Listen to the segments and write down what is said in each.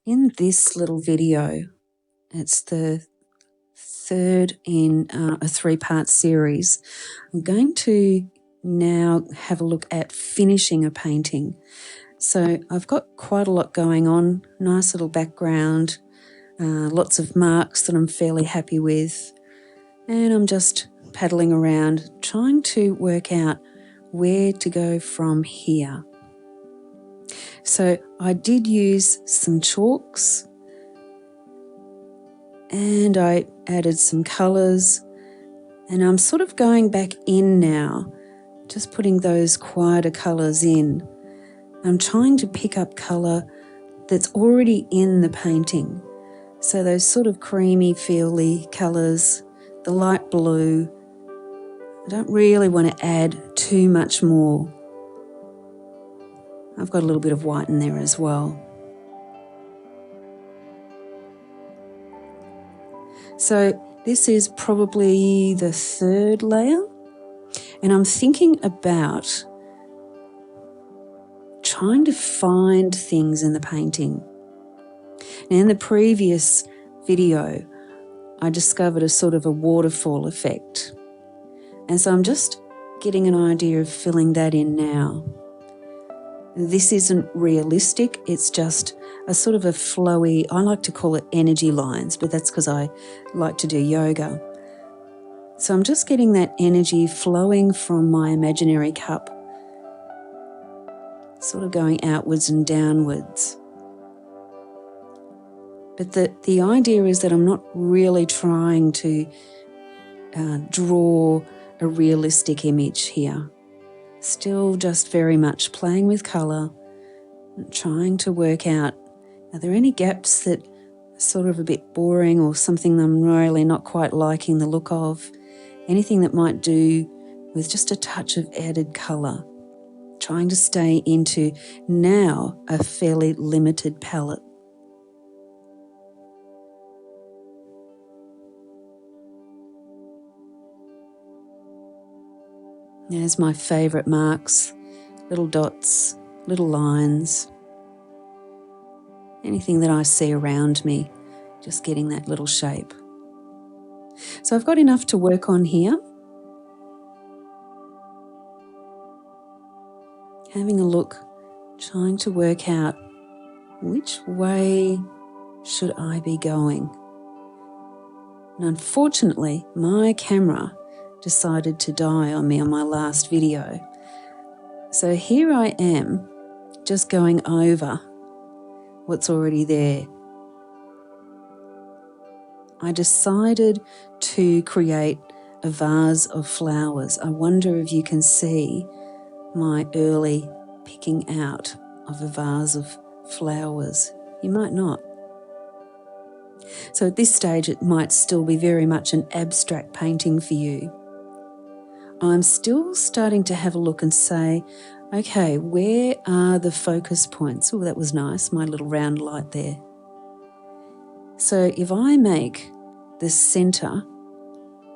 In this little video, it's the third in a three-part series. I'm going to now have a look at finishing a painting. So I've got quite a lot going on, nice little background, lots of marks that I'm fairly happy with, and I'm just paddling around trying to work out where to go from here. So I did use some chalks and I added some colours, and I'm sort of going back in now, just putting those quieter colours in. I'm trying to pick up colour that's already in the painting. So those sort of creamy, feely colours, the light blue. I don't really want to add too much more. I've got a little bit of white in there as well. So this is probably the third layer, and I'm thinking about trying to find things in the painting. Now, in the previous video, I discovered a sort of a waterfall effect, and so I'm just getting an idea of filling that in now. This isn't realistic, it's just a sort of a flowy, I like to call it energy lines, but that's because I like to do yoga. So I'm just getting that energy flowing from my imaginary cup, sort of going outwards and downwards. But the idea is that I'm not really trying to draw a realistic image here. Still just very much playing with colour, trying to work out, are there any gaps that are sort of a bit boring or something that I'm really not quite liking the look of? Anything that might do with just a touch of added colour. Trying to stay into now a fairly limited palette. There's my favourite marks, little dots, little lines, anything that I see around me, just getting that little shape. So I've got enough to work on here. Having a look, trying to work out which way should I be going. And unfortunately, my camera decided to die on me on my last video. So here I am, just going over what's already there. I decided to create a vase of flowers. I wonder if you can see my early picking out of a vase of flowers. You might not. So at this stage, it might still be very much an abstract painting for you. I'm still starting to have a look and say, okay, where are the focus points? Oh, that was nice, my little round light there. So if I make the centre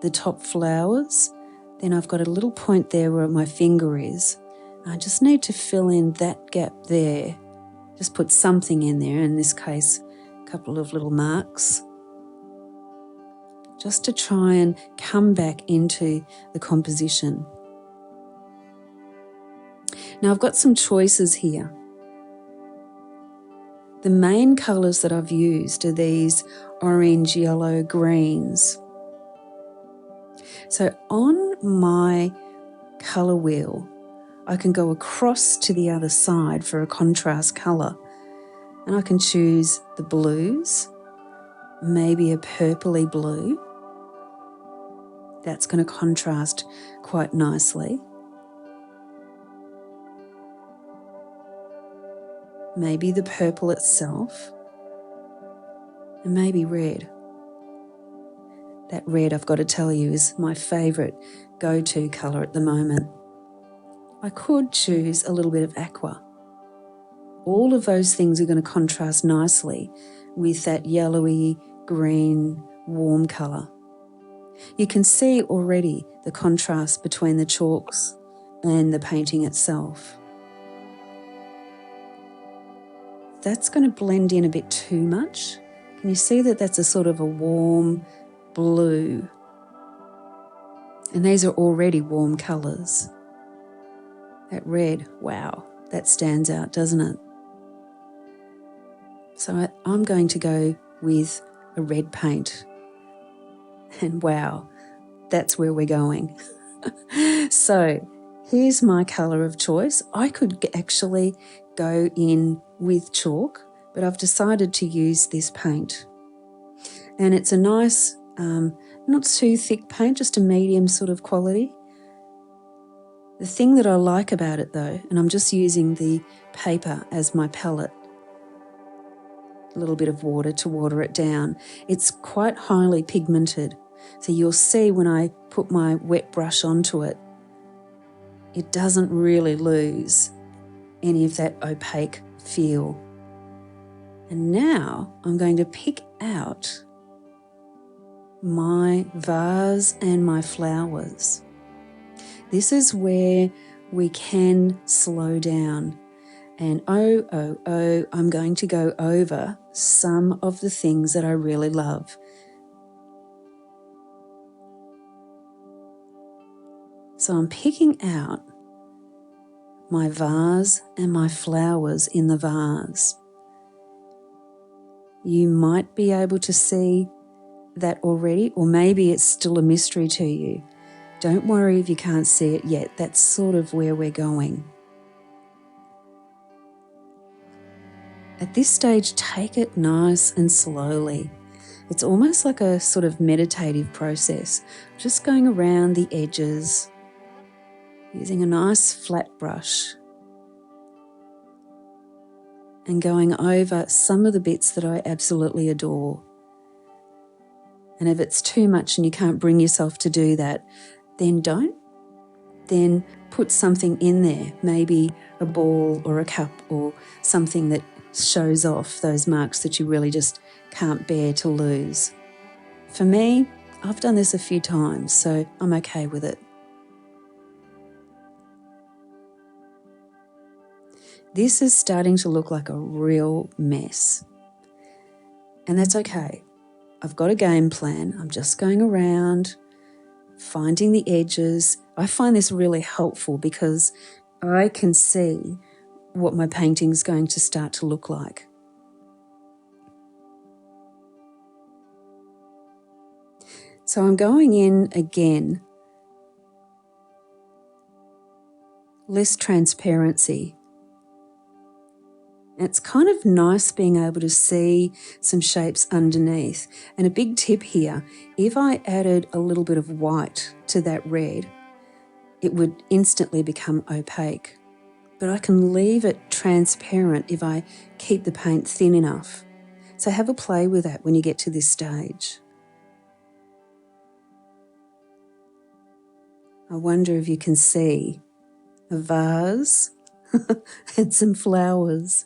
the top flowers, then I've got a little point there where my finger is. I just need to fill in that gap there. Just put something in there, in this case, a couple of little marks, just to try and come back into the composition. Now I've got some choices here. The main colours that I've used are these orange, yellow, greens. So on my colour wheel, I can go across to the other side for a contrast colour, and I can choose the blues, maybe a purpley blue. That's going to contrast quite nicely. Maybe the purple itself, and maybe red. That red, I've got to tell you, is my favourite go-to colour at the moment. I could choose a little bit of aqua. All of those things are going to contrast nicely with that yellowy, green, warm colour. You can see already the contrast between the chalks and the painting itself. that's going to blend in a bit too much. Can you see that that's a sort of a warm blue? And these are already warm colours. That red, wow, that stands out, doesn't it? So I'm going to go with a red paint. And wow, that's where we're going. So here's my colour of choice. I could actually go in with chalk, but I've decided to use this paint. And it's a nice, not too thick paint, just a medium sort of quality. The thing that I like about it though, and I'm just using the paper as my palette, a little bit of water to water it down. It's quite highly pigmented. So you'll see when I put my wet brush onto it, it doesn't really lose any of that opaque feel. And now I'm going to pick out my vase and my flowers. This is where we can slow down. And I'm going to go over some of the things that I really love. So I'm picking out my vase and my flowers in the vase. You might be able to see that already, or maybe it's still a mystery to you. Don't worry if you can't see it yet. That's sort of where we're going. At this stage, take it nice and slowly. It's almost like a sort of meditative process, just going around the edges, using a nice flat brush and going over some of the bits that I absolutely adore. And if it's too much and you can't bring yourself to do that, then don't. Then put something in there, maybe a ball or a cup or something that shows off those marks that you really just can't bear to lose. For me, I've done this a few times, so I'm okay with it. This is starting to look like a real mess. And that's okay. I've got a game plan. I'm just going around, finding the edges. I find this really helpful because I can see what my painting's going to start to look like. So I'm going in again, less transparency. It's kind of nice being able to see some shapes underneath. And a big tip here, if I added a little bit of white to that red, it would instantly become opaque. But I can leave it transparent if I keep the paint thin enough. So have a play with that when you get to this stage. I wonder if you can see a vase and some flowers.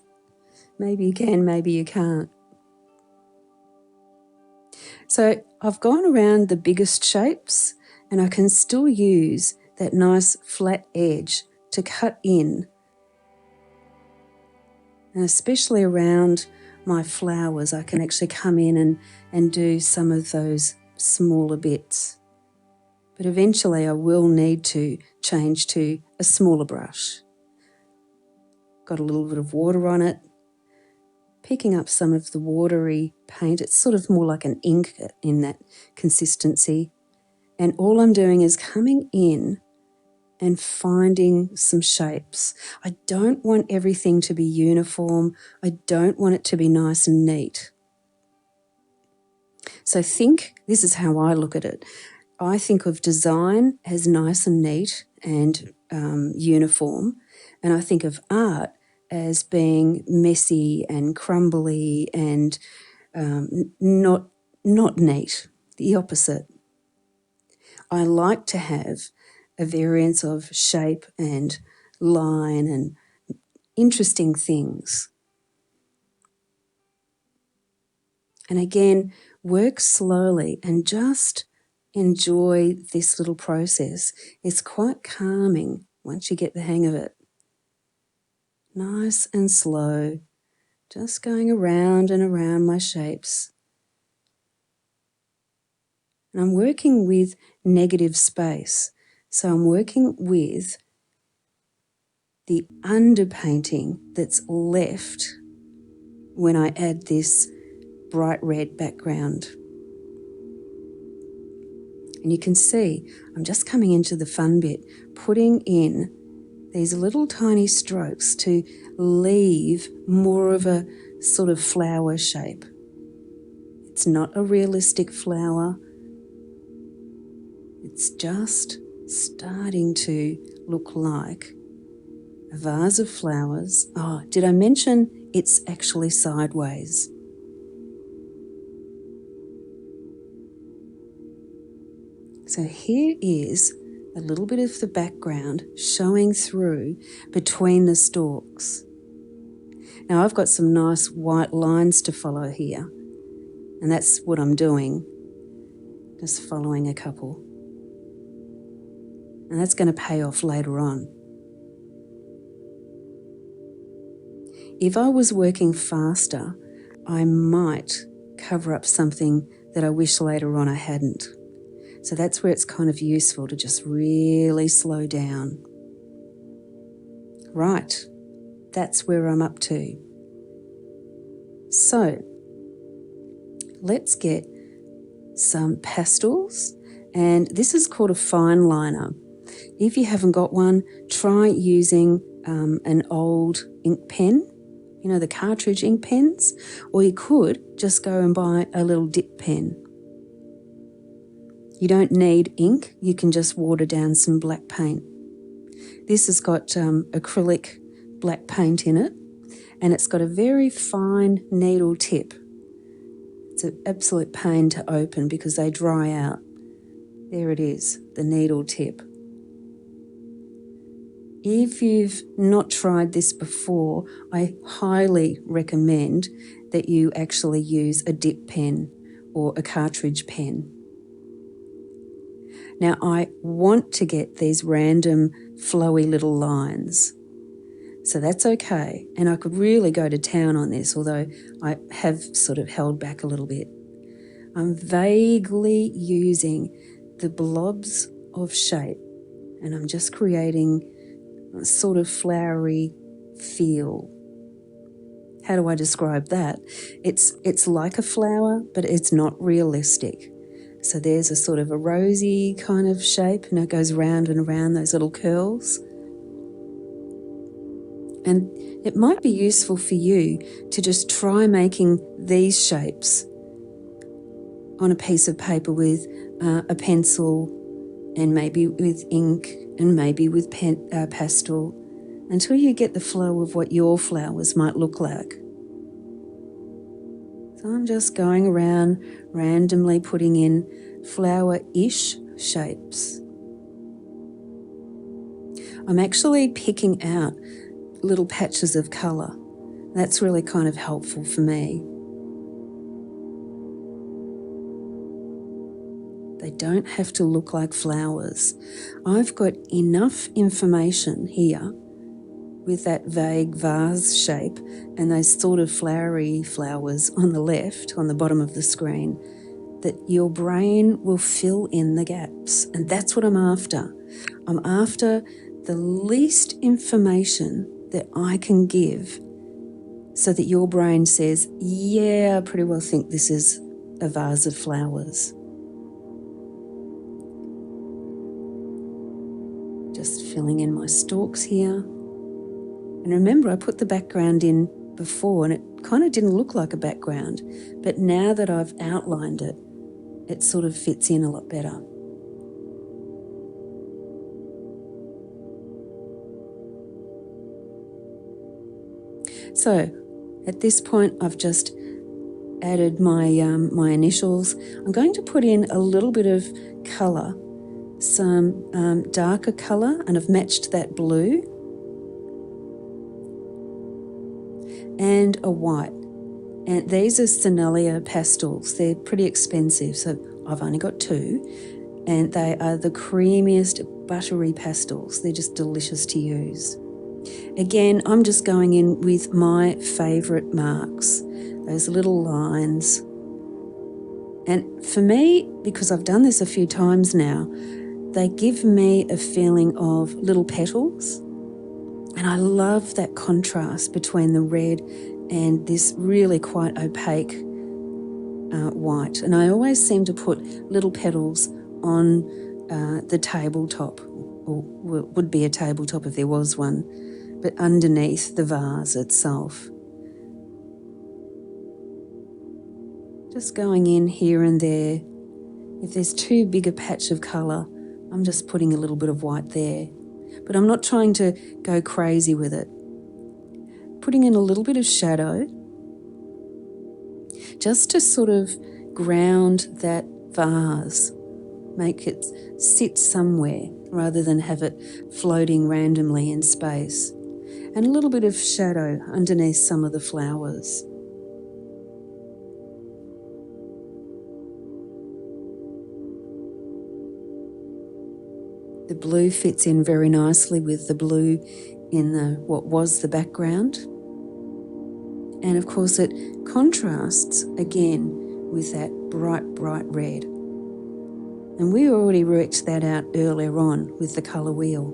Maybe you can, maybe you can't. So I've gone around the biggest shapes and I can still use that nice flat edge to cut in. And especially around my flowers, I can actually come in and do some of those smaller bits. But eventually I will need to change to a smaller brush. Got a little bit of water on it. Picking up some of the watery paint. It's sort of more like an ink in that consistency. And all I'm doing is coming in and finding some shapes. I don't want everything to be uniform. I don't want it to be nice and neat. So this is how I look at it. I think of design as nice and neat and uniform. And I think of art as being messy and crumbly and not neat, the opposite. I like to have a variance of shape and line and interesting things. And again, work slowly and just enjoy this little process. It's quite calming once you get the hang of it. Nice and slow, Just going around and around my shapes. And I'm working with negative space. So I'm working with the underpainting that's left when I add this bright red background. And you can see I'm just coming into the fun bit, putting in these little tiny strokes to leave more of a sort of flower shape. It's not a realistic flower. It's just starting to look like a vase of flowers. Oh, did I mention it's actually sideways? So here is a little bit of the background showing through between the stalks. Now I've got some nice white lines to follow here, and that's what I'm doing, just following a couple. And that's going to pay off later on. If I was working faster, I might cover up something that I wish later on I hadn't. So that's where it's kind of useful to just really slow down. Right, that's where I'm up to. So let's get some pastels, and this is called a fine liner. If you haven't got one, try using an old ink pen, you know, the cartridge ink pens, or you could just go and buy a little dip pen. You don't need ink, you can just water down some black paint. This has got acrylic black paint in it, and it's got a very fine needle tip. It's an absolute pain to open because they dry out. There it is, the needle tip. If you've not tried this before, I highly recommend that you actually use a dip pen or a cartridge pen. Now I want to get these random flowy little lines, so that's okay. And I could really go to town on this, although I have sort of held back a little bit. I'm vaguely using the blobs of shape, and I'm just creating a sort of flowery feel. How do I describe that? It's like a flower, but it's not realistic. So there's a sort of a rosy kind of shape, and it goes round and around those little curls. And it might be useful for you to just try making these shapes on a piece of paper with a pencil, and maybe with ink, and maybe with pastel, until you get the flow of what your flowers might look like. So I'm just going around randomly putting in flower-ish shapes. I'm actually picking out little patches of colour. That's really kind of helpful for me. They don't have to look like flowers. I've got enough information here with that vague vase shape and those sort of flowery flowers on the left, on the bottom of the screen, that your brain will fill in the gaps. And that's what I'm after. I'm after the least information that I can give so that your brain says, yeah, I pretty well think this is a vase of flowers. Just filling in my stalks here. And remember, I put the background in before and it kind of didn't look like a background, but now that I've outlined it, it sort of fits in a lot better. So at this point, I've just added my my initials. I'm going to put in a little bit of colour, some darker colour, and I've matched that blue, and a white. And these are Sennelier pastels. They're pretty expensive, so I've only got two, and they are the creamiest buttery pastels. They're just delicious to use. Again, I'm just going in with my favourite marks, those little lines. And for me, because I've done this a few times now, they give me a feeling of little petals. And I love that contrast between the red and this really quite opaque white. And I always seem to put little petals on the tabletop, or would be a tabletop if there was one, but underneath the vase itself. Just going in here and there. If there's too big a patch of colour, I'm just putting a little bit of white there. But I'm not trying to go crazy with it. Putting in a little bit of shadow, just to sort of ground that vase, make it sit somewhere rather than have it floating randomly in space. And a little bit of shadow underneath some of the flowers. The blue fits in very nicely with the blue in what was the background. And of course it contrasts again with that bright, bright red. And we already worked that out earlier on with the colour wheel.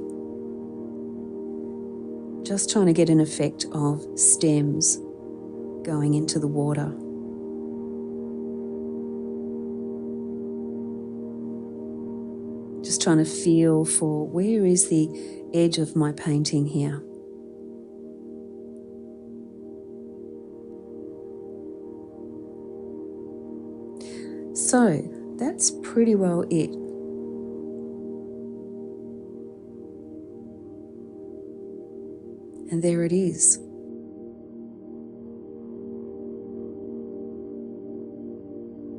Just trying to get an effect of stems going into the water. Just trying to feel for where is the edge of my painting here. So that's pretty well it. And there it is.